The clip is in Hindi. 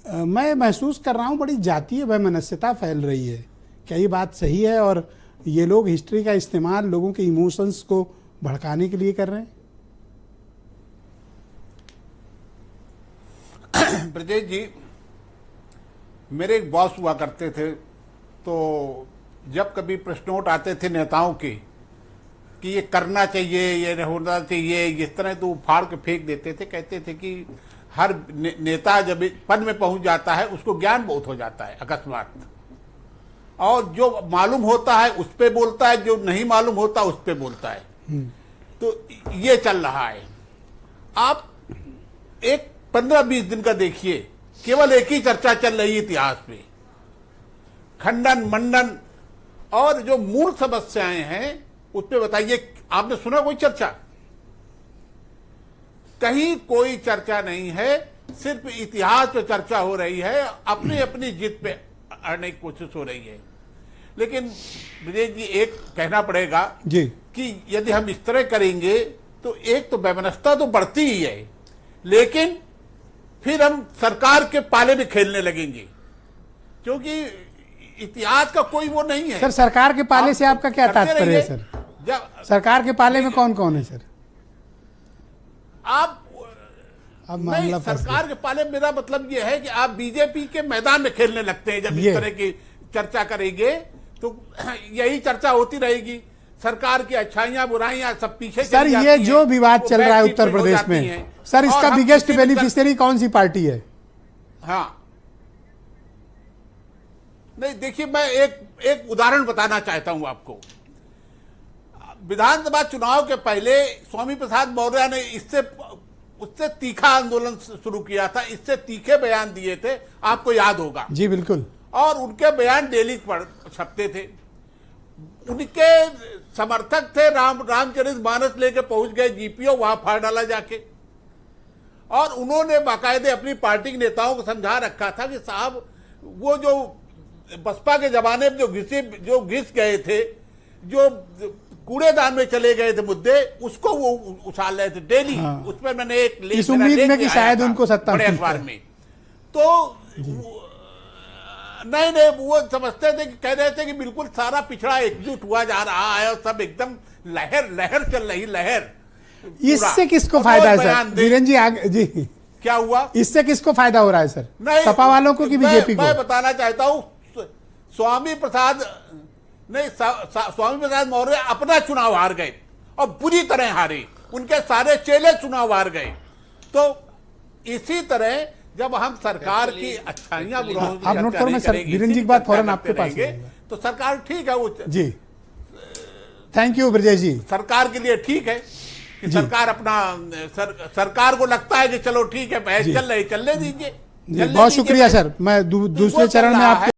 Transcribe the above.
मैं महसूस कर रहा हूँ बड़ी जातीय वैमनस्यता फैल रही है। क्या ये बात सही है और ये लोग हिस्ट्री का इस्तेमाल लोगों के इमोशंस को भड़काने के लिए कर रहे हैं? ब्रजेश जी, मेरे एक बॉस हुआ करते थे, तो जब कभी प्रश्नोट आते थे नेताओं के कि ये करना चाहिए, ये होना चाहिए, इस तरह तो फाड़ के फेंक देते थे। कहते थे कि हर नेता जब पद में पहुंच जाता है उसको ज्ञान बहुत हो जाता है अकस्मात, और जो मालूम होता है उस पे बोलता है, जो नहीं मालूम होता उस पे बोलता है। तो ये चल रहा है। आप एक 15-20 दिन का देखिए, केवल एक ही चर्चा चल रही है इतिहास में, खंडन मंडन और जो मूल समस्याएं हैं उस पे बताइए। आपने सुना कोई चर्चा? कहीं कोई चर्चा नहीं है, सिर्फ इतिहास पे चर्चा हो रही है, अपनी अपनी जिद पे अड़ने की कोशिश हो रही है। लेकिन विजय जी, एक कहना पड़ेगा जी कि यदि हम इस तरह करेंगे तो एक तो वैमनस्यता तो बढ़ती ही है, लेकिन फिर हम सरकार के पाले में खेलने लगेंगे, क्योंकि इतिहास का कोई वो नहीं है। सर, सरकार के पाले से आपका क्या तात्पर्य है सर? जब सरकार के पाले में कौन कौन है सर? आप अब नहीं, मामला सरकार के पाले मेरा मतलब यह है कि आप बीजेपी के मैदान में खेलने लगते हैं। जब इस तरह की चर्चा करेंगे तो यही चर्चा होती रहेगी, सरकार की अच्छाइयां बुराइयां सब पीछे सर। ये जो विवाद चल रहा है उत्तर प्रदेश में सर, इसका बिगेस्ट बेनिफिशियरी कौन सी पार्टी है? हाँ, नहीं देखिए, मैं एक उदाहरण बताना चाहता हूं आपको। विधानसभा चुनाव के पहले स्वामी प्रसाद मौर्य ने उससे तीखा आंदोलन शुरू किया था, इससे तीखे बयान दिए थे, आपको याद होगा। जी बिल्कुल। और उनके बयान डेली छपते थे। उनके समर्थक थे, रामचरितमानस लेके पहुंच गए जीपीओ, वहां फाड़ डाला जाके। और उन्होंने बाकायदे अपनी पार्टी के नेताओं को समझा रखा था कि साहब, वो जो बसपा के जमाने में जो घिस गए थे, जो कूड़ेदान में चले गए थे मुद्दे, उसको वो उछाल रहे थे डेली। हाँ। उस पर मैंने एक इस उम्मीद में कि शायद उनको सत्ता बड़े अखबार में, तो नहीं, वो समझते थे कि कह रहे थे कि बिल्कुल सारा पिछड़ा एकजुट हुआ जा रहा है और सब एकदम लहर चल रही, लहर। इससे किसको फायदा है सर? वीरेंद्र जी आगे जी, क्या हुआ? इससे किसको फायदा हो रहा है सर? सपा वालों को कि बीजेपी को? मैं बताना चाहता हूं, स्वामी प्रसाद मौर्य अपना चुनाव हार गए और बुरी तरह हारे, उनके सारे चेले चुनाव हार गए। तो इसी तरह जब हम सरकार की अच्छाइयां बुराइयां आप नोट करो, मैं सर वीरेंद्र जी की बात फौरन आपके पास तो सरकार ठीक है। वो जी, थैंक यू ब्रजेश जी। सरकार के लिए ठीक है कि सरकार अपना सरकार को लगता है कि चलो ठीक है, बहस चल रही, चलने दीजिए। बहुत शुक्रिया सर। मैं दूसरे चरण में आपके